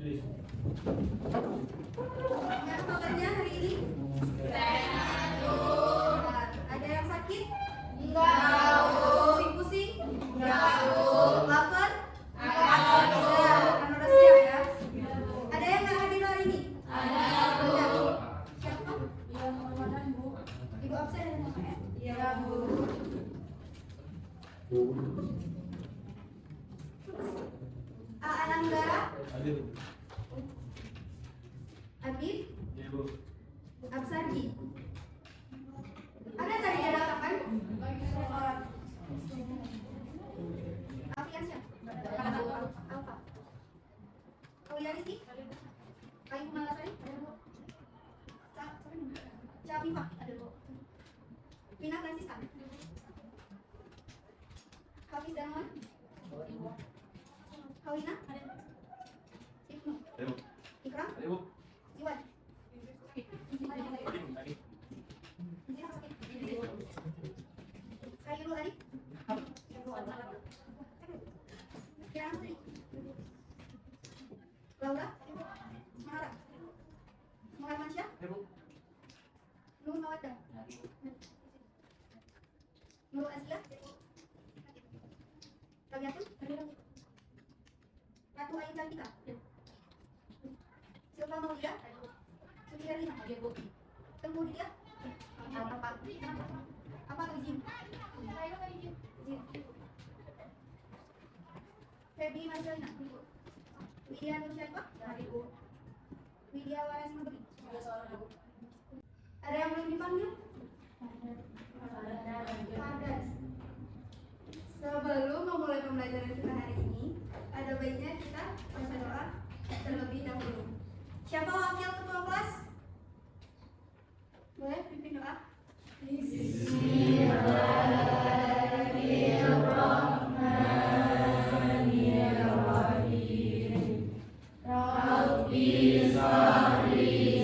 Ingat kabarnya hari ini? Ada yang sakit? Enggak. Pusing-pusing? Enggak. Lapar? Enggak. Kan udah siap ya? Ada yang nggak hadir hari ini? Ada. Siapa? Ibu absen ya? Iya, Bu. Ananggara? Abid? Absardi? Ada tadi ada kapan? Alfian siapa? Alfa. Kaulia Rizky? Ayu Malasari? Cafifa? Vina Francisca? Hafiz Darmawan? Kawina? Ibnu? Ikram? Iwan? Khairul Ali? Kiran Putri? Laura? Mahara? Muhammadsyah? Nur Mawaddah? Nur Aslah? Rabiatun? Ratu Ayu Cantika? Silva Maulida? Suti Herlina? Tengku Didia? Apa tuh Jin? Jin. Feby Marcelina? Widya Nur Syarifah? Widya Waras Mabri? Ada yang belum dipanggil? Ada. Sebelum memulai pembelajaran kita hari ini, ada baiknya kita baca doa terlebih dahulu. Siapa wakil ketua kelas? Boleh pimpin doa? Bismillahirrahmanirrahim. Rabbi shrah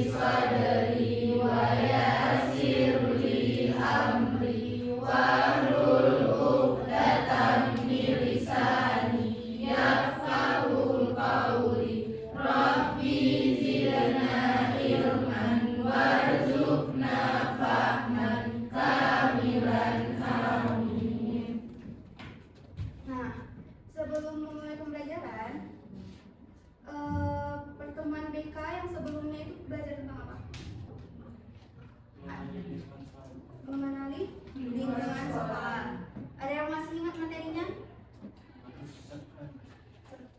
sadri wa yassir li amri wahlul 'uqdatam min lisani yafqahul qawli. Rabbi zidna ilman warzuqna fahman kamilan. Amin. Nah, sebelum memulai pembelajaran, pertemuan BK yang sebelumnya itu belajar tentang apa? Mengenali lingkungan sekolah. Ada yang masih ingat materinya?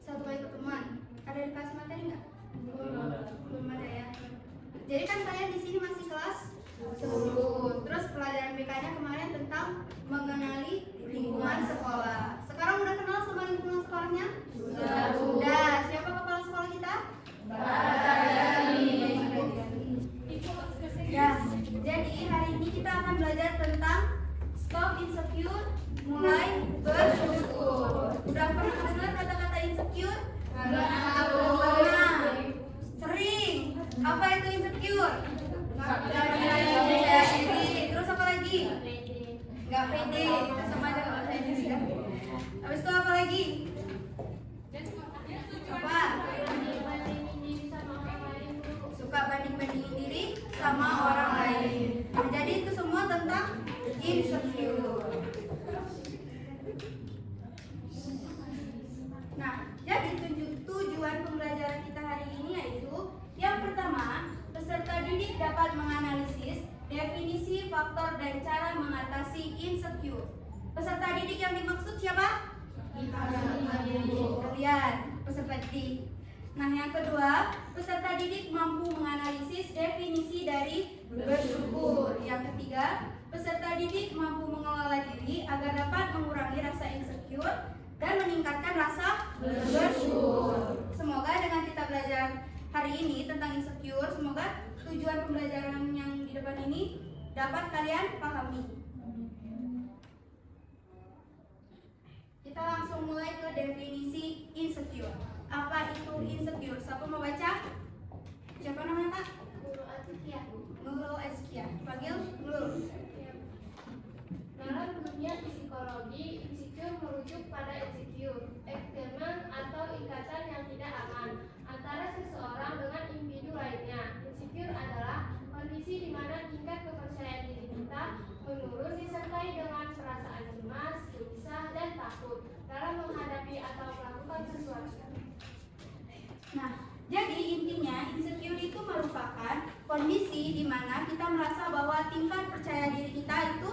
Satu kali pertemuan. Ada dikasih materi nggak? Belum ada ya. Jadi kan kalian di sini masih kelas 10. Terus pelajaran BK-nya kemarin tentang mengenali lingkungan sekolah. Sekarang udah kenal sama lingkungan sekolahnya? Sudah. Siapa kepala sekolah kita? Ya. Jadi hari ini kita akan belajar tentang stop insecure, mulai bersyukur. Udah pernah dengar kata-kata insecure? Pernah. Sering. Apa itu insecure? Nggak percaya diri. Terus apa lagi? Nggak pede. Kita sama aja nggak percaya diri ya. Habis itu apa lagi? Apa? Suka banding-bandingin diri sama orang lain. Nah, jadi itu semua tentang insecure. Nah, jadi tujuan pembelajaran kita hari ini yaitu yang pertama, peserta didik dapat menganalisis definisi, faktor, dan cara mengatasi insecure. Peserta didik yang dimaksud siapa? Kalian, peserta didik. Nah, yang kedua, peserta didik mampu menganalisis definisi dari bersyukur. Yang ketiga, peserta didik mampu mengelola diri agar dapat mengurangi rasa insecure dan meningkatkan rasa bersyukur. Semoga dengan kita belajar hari ini tentang insecure, semoga tujuan pembelajaran yang di depan ini dapat kalian pahami. Kita langsung mulai ke definisi insecure. Apa itu insecure? Siapa mau baca? Siapa namanya Kak? Nurul Azkia. Panggil Nurul. Dalam dunia psikologi, insecure merujuk pada insecure, eksternal atau ikatan yang tidak aman antara sesuatu. Nah, jadi intinya insecure itu merupakan kondisi di mana kita merasa bahwa tingkat percaya diri kita itu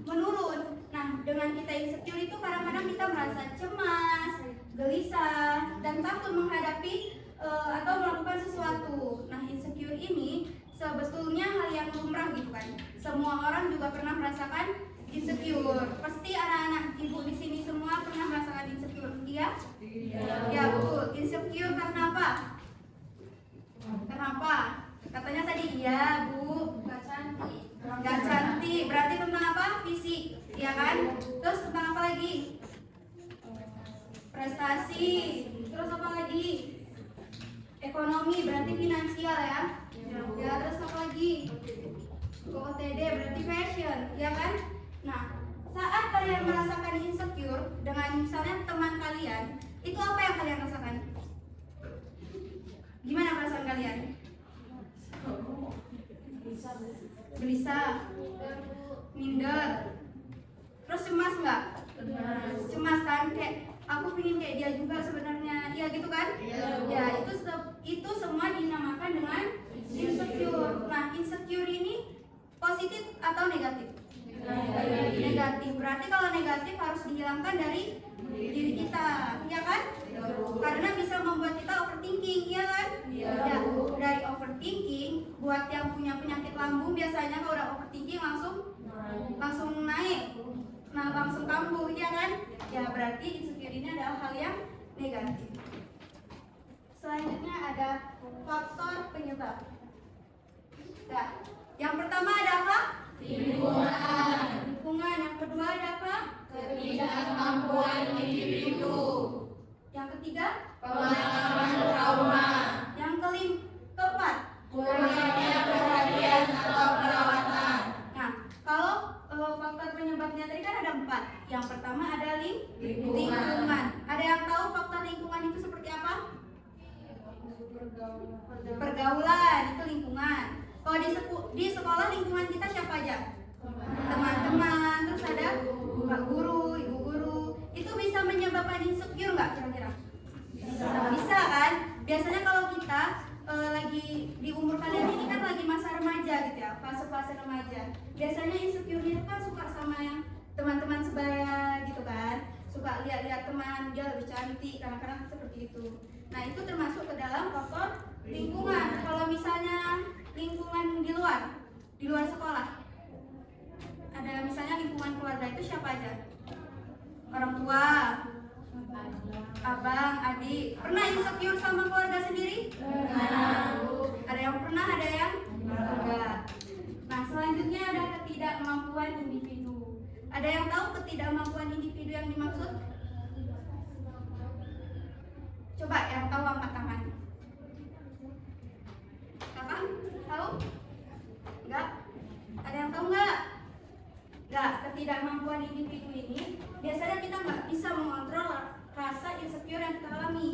menurun. Nah, dengan kita insecure itu kadang-kadang kita merasa cemas, gelisah, dan takut menghadapi atau melakukan sesuatu. Nah, insecure ini sebetulnya hal yang lumrah gitu kan. Semua orang juga pernah merasakan insecure. Pasti anak-anak ibu di sini semua pernah merasakan insecure, iya? Ya betul. Insecure karena apa? Kenapa? Katanya tadi iya bu. Gak cantik. Gak cantik. Berarti tentang apa? Fisik, ya kan? Terus tentang apa lagi? Prestasi. Terus apa lagi? Ekonomi, berarti finansial ya? Ya, terus apa lagi? OOTD berarti fashion, ya kan? Nah, saat kalian merasakan insecure dengan misalnya teman kalian, itu apa yang kalian rasakan? Gimana perasaan kalian? Gelisah, minder, terus cemas nggak? Cemas kan, kayak aku pengen kayak dia juga sebenarnya, iya gitu kan? Ya, itu semua dinamakan dengan insecure. Nah, insecure ini positif atau negatif? Negatif. Berarti kalau negatif harus dihilangkan dari diri kita, ya kan? Karena bisa membuat kita overthinking, ya kan? Ya, dari overthinking buat yang punya penyakit lambung biasanya kalau udah overthinking langsung naik. Nah, langsung kambuh, ya kan? Ya, berarti insecure ini adalah hal yang negatif. Selanjutnya ada faktor penyebab. Nah, yang pertama ada apa? Lingkungan. Yang kedua ada apa? Ketidakmampuan individu, Yang ketiga? pengalaman trauma, Yang keempat? kurangnya perhatian atau perawatan. Nah, kalau faktor penyebabnya tadi kan ada 4. Yang pertama ada lingkungan. Ada yang tahu faktor lingkungan itu seperti apa? Pergaulan, itu lingkungan. Kalau di sekolah lingkungan kita siapa aja? Teman-teman, terus ada pak guru, ibu guru. Itu bisa menyebabkan insecure nggak kira-kira? Bisa kan? Biasanya kalau kita lagi di umur kalian ini kan lagi masa remaja gitu ya, fase-fase remaja. Biasanya insecure itu kan suka sama yang teman-teman sebaya gitu kan, suka lihat-lihat teman dia lebih cantik, kadang-kadang seperti itu. Nah, itu termasuk ke dalam faktor lingkungan. Kalau misalnya lingkungan di luar sekolah, ada misalnya lingkungan keluarga, itu siapa aja? Orang tua, abang, adik. Pernah insecure sama keluarga sendiri? Ada yang pernah, ada yang enggak. Nah, selanjutnya ada ketidakmampuan individu. Ada yang tahu ketidakmampuan individu yang dimaksud? Coba yang tahu angkat tangan. Kakak, tahu? Enggak? Ada yang tahu enggak? Enggak, ketidakmampuan individu ini biasanya kita nggak bisa mengontrol rasa insecure yang kita alami.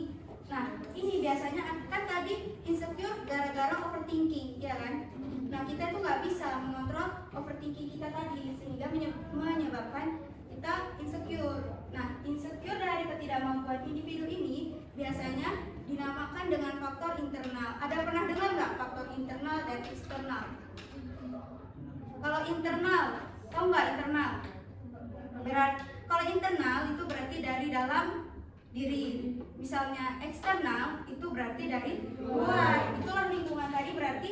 Nah, ini biasanya kan tadi insecure gara-gara overthinking, ya kan? Nah, kita itu nggak bisa mengontrol overthinking kita tadi, sehingga menyebabkan kita insecure. Nah, insecure dari ketidakmampuan individu ini biasanya dinamakan dengan faktor internal. Ada pernah dengar nggak faktor internal dan eksternal? Kalau internal, tahu nggak internal? Kalau internal itu berarti dari dalam diri. Misalnya eksternal itu berarti dari luar. Itulah lingkungan tadi berarti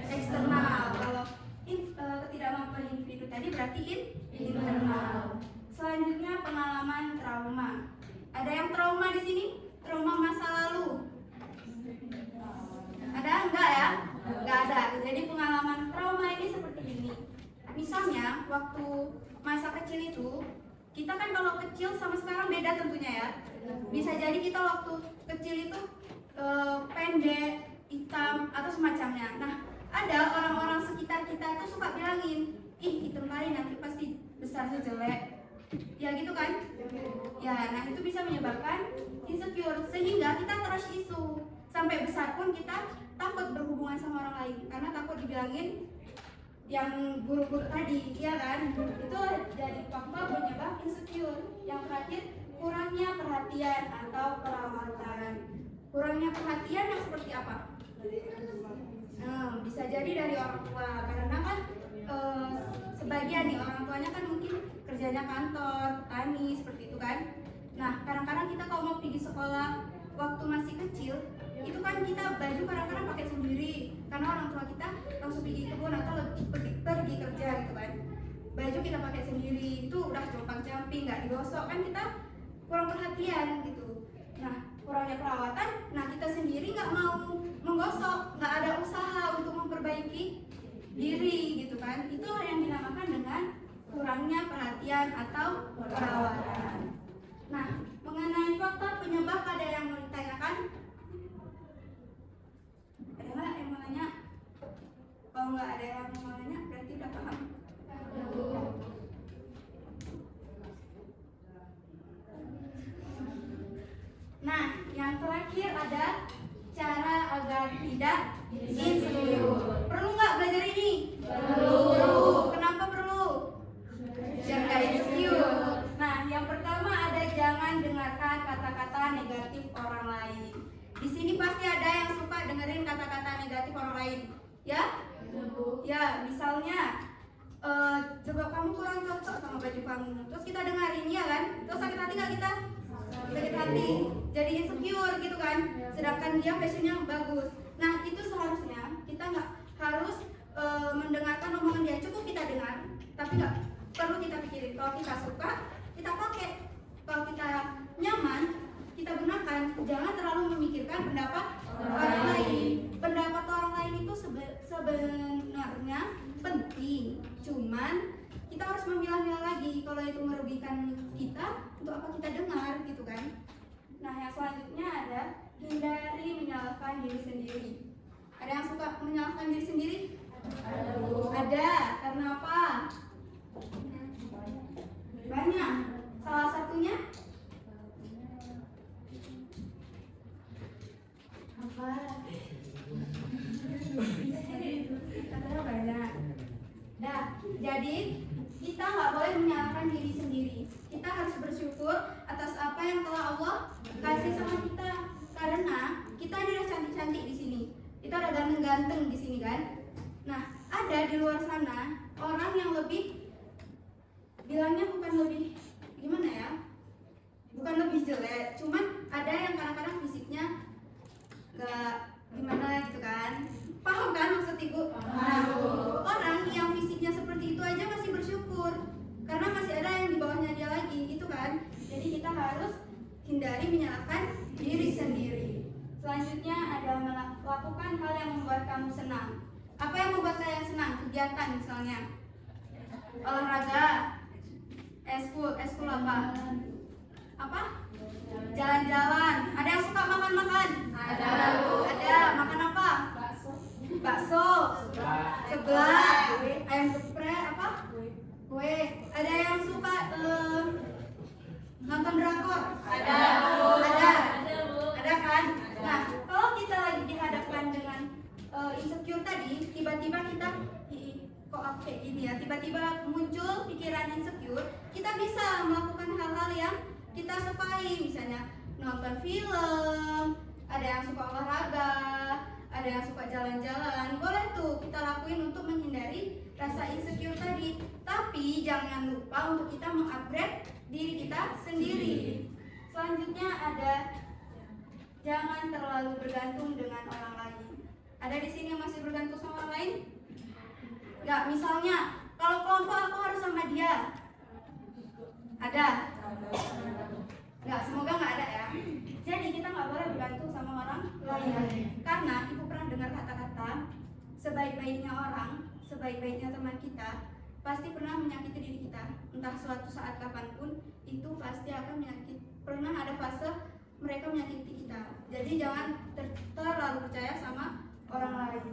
eksternal. Kalau ketidakmampuan individu tadi berarti internal. Selanjutnya pengalaman trauma. Ada yang trauma di sini? Trauma masa lalu. Ada enggak ya? Enggak ada. Jadi pengalaman trauma ini seperti ini. Misalnya waktu masa kecil itu, kita kan kalau kecil sama sekarang beda tentunya ya. Bisa jadi kita waktu kecil itu pendek, hitam atau semacamnya. Nah, ada orang-orang sekitar kita itu suka bilangin, ih hitam kali nanti pasti besarnya jelek. Ya gitu kan? Ya, nah itu bisa menyebabkan insecure sehingga kita terus isu. Sampai besar pun kita takut berhubungan sama orang lain karena takut dibilangin yang buruk-buruk tadi, ya kan? Itu jadi faktor penyebab insecure. Yang terakhir kurangnya perhatian atau perawatan. Kurangnya perhatian yang seperti apa? Bisa jadi dari orang tua, karena kan sebagian nih orang tuanya kan mungkin kerjanya kantor, petani, seperti itu kan. Nah, kadang-kadang kita kalau mau pergi sekolah waktu masih kecil, itu kan kita baju kadang-kadang pakai sendiri, karena orang tua kita langsung pergi kebun atau pergi kerja gitu kan. Baju kita pakai sendiri, itu udah compang-camping, nggak digosok, kan kita kurang perhatian gitu. Nah, kurangnya perawatan, nah kita sendiri nggak mau menggosok, nggak ada usaha untuk memperbaiki diri gitu kan. Itu yang dinamakan dengan kurangnya perhatian atau perawatan. Nah, mengenai faktor penyebab, ada yang mau ditanyakan? Ada nggak yang mau nanya? Kalau nggak ada yang mau nanya, berarti udah paham. Nah, yang terakhir ada cara agar tidak insecure. Perlu nggak belajar ini? Perlu. Kenapa perlu? Biar nggak insecure. Nah, yang pertama ada jangan dengarkan kata-kata negatif orang lain. Di sini pasti ada yang suka dengerin kata-kata negatif orang lain, ya? Ya, misalnya coba kamu kurang cocok sama baju kamu, terus kita dengerin, ya kan? Terus sakit hati nggak kita? Sakit hati, jadi insecure gitu kan. Sedangkan dia fashionnya bagus. Nah, itu seharusnya kita nggak harus mendengarkan omongan dia. Cukup kita dengar, tapi nggak perlu kita pikirin. Kalau kita suka, kita pakai. Kalau kita nyaman, kita gunakan. Jangan terlalu memikirkan pendapat orang lain. Pendapat orang lain itu sebenarnya penting, cuman kita harus memilah-milah lagi. Kalau itu merugikan kita, untuk apa kita dengar gitu kan. Nah, yang selanjutnya ada hindari menyalahkan diri sendiri. Ada yang suka menyalahkan diri sendiri? Ada. Karena apa? Banyak. Salah satunya apa? Karena banyak. Nah, jadi kita nggak boleh menyalahkan diri sendiri. Kita harus bersyukur atas apa yang telah Allah kasih sama kita. Karena kita ini udah cantik-cantik di sini. Kita udah ganteng-ganteng di sini kan. Nah, ada di luar sana orang yang lebih, bilangnya bukan lebih gimana ya? Bukan lebih jelek, cuman ada yang kadang-kadang fisiknya nggak gimana gitu kan. Paham kan maksud ibu? Nah, orang yang fisiknya seperti itu aja masih bersyukur karena masih ada yang di bawahnya dia lagi, itu kan. Jadi kita harus hindari menyalahkan diri sendiri. Selanjutnya ada melakukan hal yang membuat kamu senang. Apa yang membuat kalian senang? Kegiatan misalnya olahraga, eskul apa? Apa? Jalan-jalan. Ada yang suka makan-makan? Ada. Makan apa? Bakso, seblak, ayam geprek, apa? Kue. Ada yang suka nonton drakor? Ada kan? Nah, kalau kita lagi dihadapkan dengan insecure tadi, tiba-tiba kita kok kayak gini ya, tiba-tiba muncul pikiran insecure, kita bisa melakukan hal-hal yang kita sukai, misalnya nonton film, ada yang suka olahraga, ada yang suka jalan-jalan, boleh tuh kita lakuin untuk menghindari rasa insecure tadi. Tapi jangan lupa untuk kita mengupgrade diri kita sendiri. Selanjutnya ada jangan terlalu bergantung dengan orang lain. Ada di sini yang masih bergantung sama orang lain? Enggak, misalnya kalau kelompok aku harus sama dia. Ada? Enggak, semoga nggak ada ya. Jadi kita nggak boleh bergantung sama orang lain. Karena ibu pernah dengar kata-kata sebaik-baiknya orang, sebaik-baiknya teman kita pasti pernah menyakiti diri kita. Entah suatu saat kapanpun itu pasti akan menyakiti. Pernah ada fase mereka menyakiti kita. Jadi jangan terlalu percaya sama orang lain.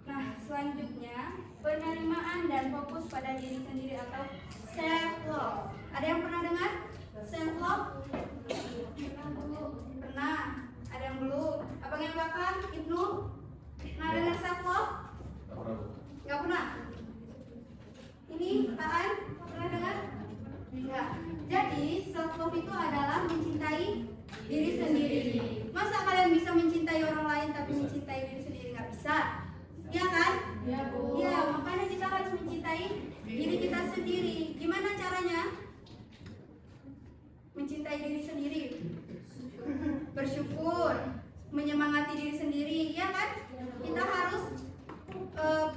Nah, selanjutnya penerimaan dan fokus pada diri sendiri atau self love. Ada yang pernah dengar self love? Pernah. Ada yang belum? Abang yang belakang, Ibnu? Pernah dengar self love? Gak pernah. Ini Taan pernah dengar? Enggak. Jadi self love itu Iya kan? Iya, Bu. Ya, makanya kita harus mencintai diri kita sendiri. Gimana caranya? Mencintai diri sendiri. Bersyukur, menyemangati diri sendiri, ya kan? Kita harus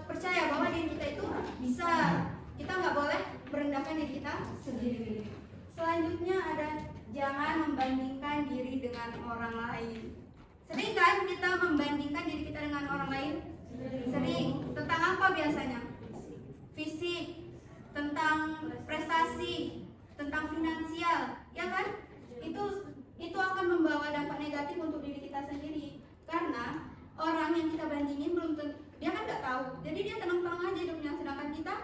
percaya bahwa diri kita itu bisa. Kita nggak boleh merendahkan diri kita sendiri. Selanjutnya ada jangan membandingkan diri dengan orang lain. Sering kan kita membandingkan diri kita dengan orang lain? Sering. Tentang apa biasanya? Fisik, tentang prestasi, tentang finansial, ya kan? Itu akan membawa dampak negatif untuk diri kita sendiri. Karena orang yang kita bandingin belum tentu, dia kan nggak tahu. Jadi dia tenang-tenang aja hidupnya, sedangkan kita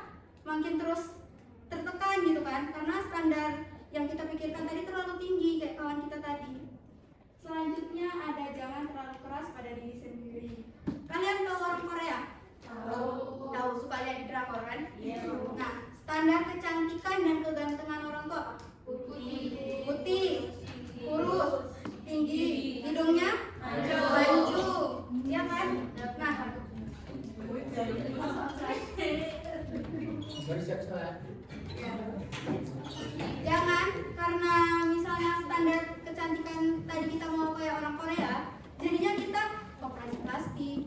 makin terus tertekan gitu kan? Karena standar yang kita pikirkan tadi terlalu tinggi kayak kawan kita tadi. Selanjutnya ada jangan terlalu keras pada diri sendiri. Kalian tahu orang Korea? Tahu, suka lihat di drakor kan? Nah, standar kecantikan dan kegantengan orang tua apa? Putih, kurus, tinggi, hidungnya mancung, ya kan? Nah, jangan karena misalnya standar kecantikan tadi kita mau kayak orang Korea, jadinya kita operasi plastik,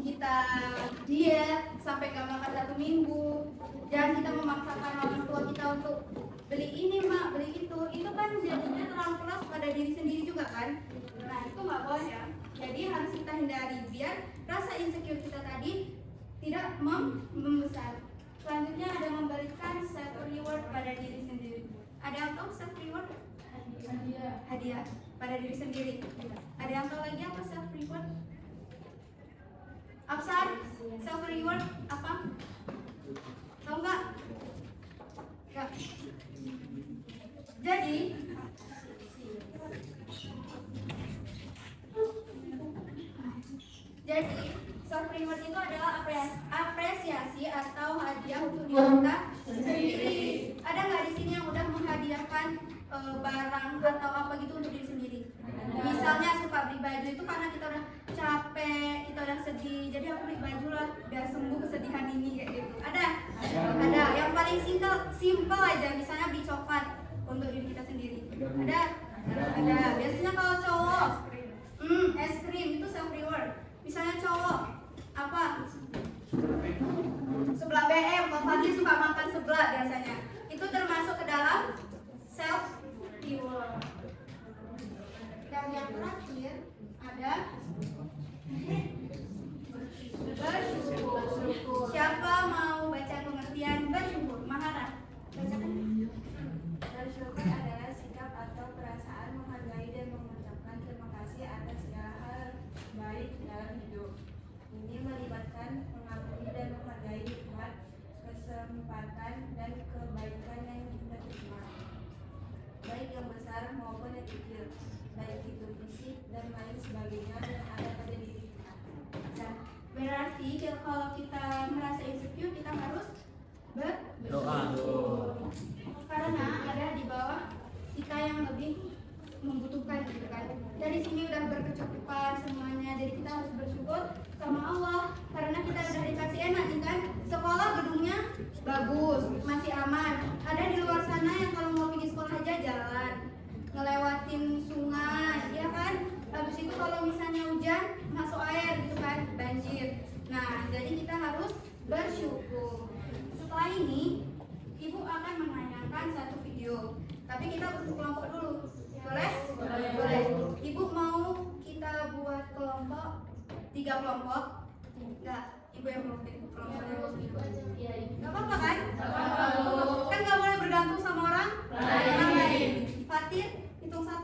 kita diet sampai gak makan 1 minggu, dan kita memaksakan orang tua kita untuk beli ini mak, beli itu kan jadinya terlalu keras pada diri sendiri juga kan. Nah itu nggak boleh ya, jadi harus kita hindari biar rasa insecure kita tadi tidak membesar. Selanjutnya ada memberikan self reward pada diri sendiri. Ada yang tahu self reward? Hadiah pada diri sendiri. Ada yang tahu lagi apa self reward? Absar, self reward apa? Tahu nggak? Nggak. Jadi self reward itu adalah apresiasi atau hadiah untuk diri kita sendiri. Ada nggak di sini yang udah menghadiahkan barang atau apa gitu untuk diri sendiri? Misalnya suka beli baju itu karena kita udah capek, kita udah sedih, jadi aku beli baju lah biar sembuh kesedihan ini kayak gitu. Ada. Yang paling simple aja, misalnya beli coklat untuk diri kita sendiri. Ada. Biasanya kalau cowok, es krim itu self reward. Misalnya cowok apa? Sebelah BM, Pak Fadli suka makan sebelah biasanya. Itu termasuk ke dalam self reward. Dan yang terakhir ada bersyukur. Siapa mau baca pengertian bersyukur? Maharah. Bacakan. Bersyukur adalah sikap atau perasaan menghargai dan mengucapkan terima kasih atas segala hal baik dalam hidup. Ini melibatkan mengakui dan menghargai nikmat, kesempatan, dan kebaikan yang kita terima, baik yang besar maupun yang kecil, baik itu fisik dan lain sebagainya yang ada pada diri kita. Dan berarti kalau kita merasa insecure, kita harus Doa. karena ada di bawah kita yang lebih membutuhkan gitu kan. Dari sini udah berkecukupan semuanya, jadi kita harus bersyukur sama Allah karena kita udah dikasih enak nih kan. Sekolah gedungnya bagus, masih aman. Ada di luar sana yang kalau mau pergi sekolah aja jalan, ngelewatin sungai, ya kan. Habis itu kalau misalnya hujan masuk air gitu kan, banjir. Nah, jadi kita harus bersyukur. Setelah ini, Ibu akan menayangkan satu video. Tapi kita bentuk kelompok dulu. Boleh? Boleh. Ibu mau kita buat kelompok 3 kelompok? Enggak, Ibu yang mau bikin kelompoknya. Enggak apa-apa kan? Kan enggak boleh bergantung sama orang lain. Fatir, hitung 1.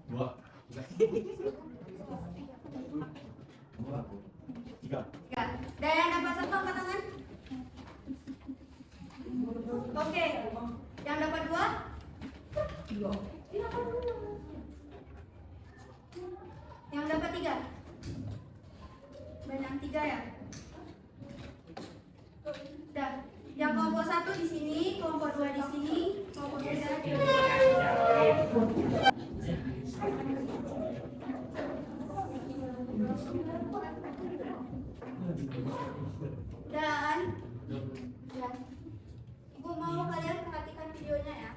2, 3. Dan yang dapat 1 angkat tangan. Oke. Yang dapat 2? Yang dapat 3? Banyak 3 ya? Udah. Yang kelompok 1 di sini, kelompok 2 di sini, kelompok 3 di sini. Dan Ibu mau kalian perhatikan videonya ya.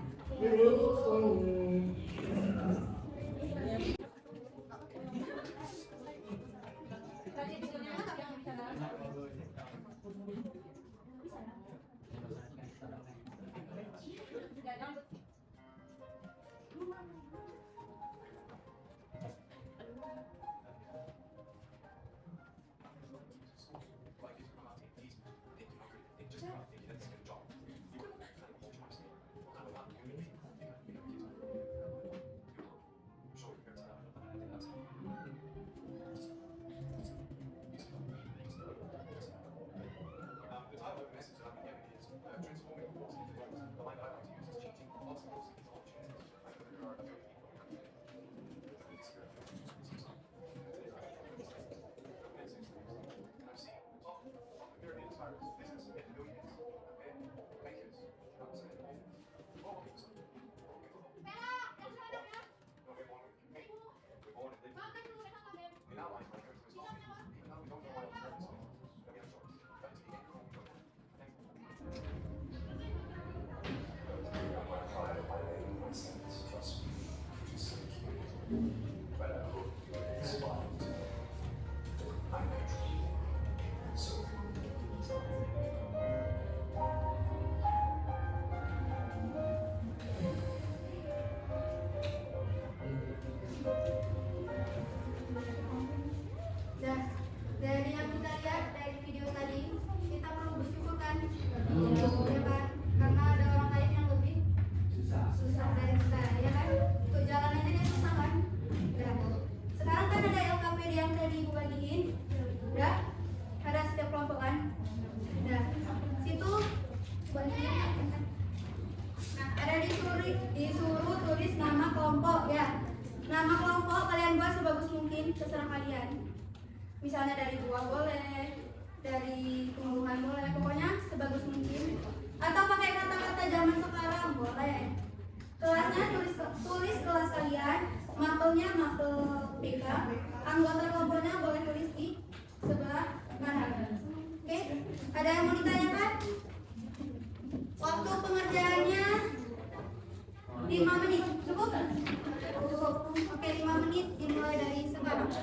Nah, dari yang kita lihat dari video tadi, kita perlu bersyukur kan? Ya kan? Karena ada orang lain yang lebih susah dari kita, ya kan? Untuk jalan aja dia susah kan? Nah, sekarang kan ada LKPD yang tadi Ibu bagiin, udah? Ada setiap kelompok kan? Nah, situ bagiin. Nah, ada disuruh tulis nama kelompok ya. Nama kelompok kalian buat sebagus mungkin, terserah kalian. Misalnya dari buah boleh, dari tumbuhan boleh, pokoknya sebagus mungkin. Atau pakai kata-kata zaman sekarang boleh. Kelasnya tulis kelas kalian, mapelnya mapel BK, anggota kelompoknya boleh tulis di sebelah mana. Oke, ada yang mau ditanyakan? Waktu pengerjaannya 5 menit, cukup? Cukup. Oke, 5 menit dimulai dari sekarang.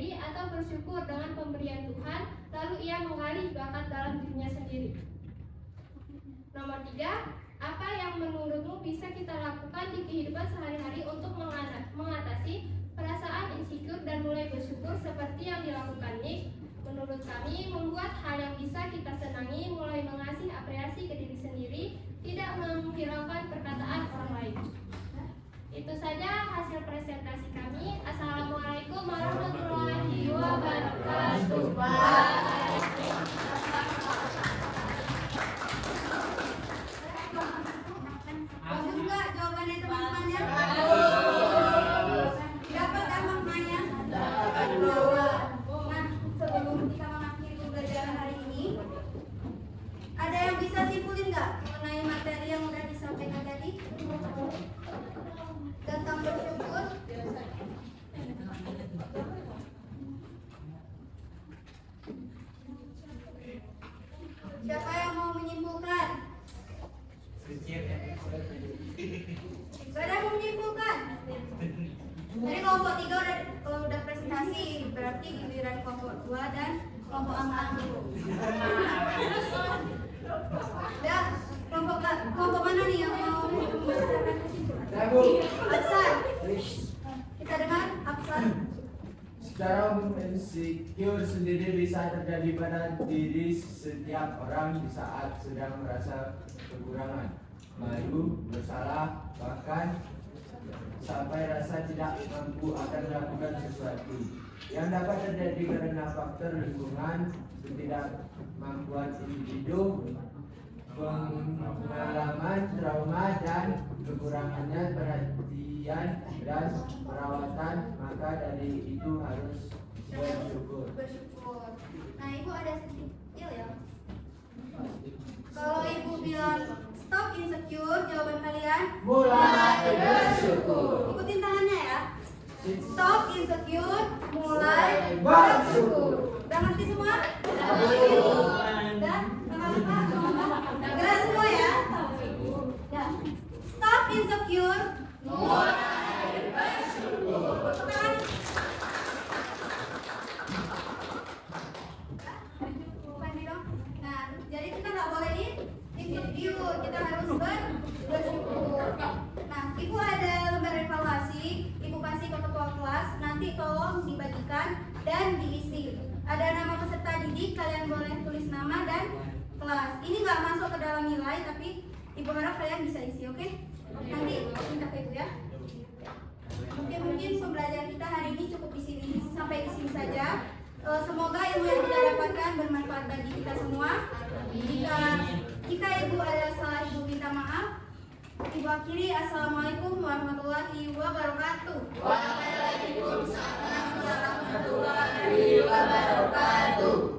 diri atau bersyukur dengan pemberian Tuhan, lalu ia menggali bakat dalam dirinya sendiri. Nomor 3, apa yang menurutmu bisa kita lakukan di kehidupan sehari-hari untuk mengatasi perasaan insecure dan mulai bersyukur seperti yang dilakukan Nick? Menurut kami, membuat hal yang bisa kita senangi, mulai mengasih apresiasi ke diri sendiri, tidak menghiraukan perkataan orang lain. Itu saja hasil presentasi kami. Assalamualaikum warahmatullahi wabarakatuh. Bagus nggak jawabannya teman-temannya? Dapat kan maknanya? Dapat. Nah, sebelum kita mengakhiri pembelajaran hari ini, ada yang bisa simpulin nggak mengenai materi yang udah disampaikan tadi? Tentang bersyukur. Siapa yang mau menyimpulkan? Gak ada yang mau menyimpulkan. Jadi kelompok 3 udah presentasi, berarti giliran kelompok 2 dan kelompok amal dulu. Ya, kelompok mana nih yang mau membacakan kesimpulan? Absan. Kita dengar Absan. Secara umum insecure sendiri bisa terjadi pada diri setiap orang di saat sedang merasa kekurangan, malu, bersalah, bahkan sampai rasa tidak mampu akan melakukan sesuatu. Yang dapat terjadi karena faktor lingkungan, ketidakmampuan individu, pengalaman trauma dan kekurangannya perhatian dan perawatan, maka dari itu harus bersyukur. Nah, Ibu ada sedikit ya. Kalau Ibu bilang stop insecure, jawaban kalian Mulai bersyukur. ikutin tangannya ya. Stop insecure, mulai bersyukur. Udah ngerti semua? Udah? Udah semua ya? Ya. Stop insecure, mulai bersyukur. Nah, jadi kita nggak boleh insecure, kita harus bersyukur. Nah, Ibu ada lembar evaluasi, Ibu kasih ke ketua kelas, nanti tolong dibagikan dan diisi. Ada nama peserta didik, kalian boleh tulis nama dan kelas. Ini nggak masuk ke dalam nilai, tapi Ibu harap kalian bisa isi, oke? Nanti minta ke Ibu ya. Mungkin pembelajaran kita hari ini cukup di sini, sampai di sini saja. Semoga ilmu yang kita dapatkan bermanfaat bagi kita semua. Jika Ibu ada salah, Ibu minta maaf. Ibu akhiri, assalamualaikum warahmatullahi wabarakatuh. Waalaikumsalam warahmatullahi wabarakatuh.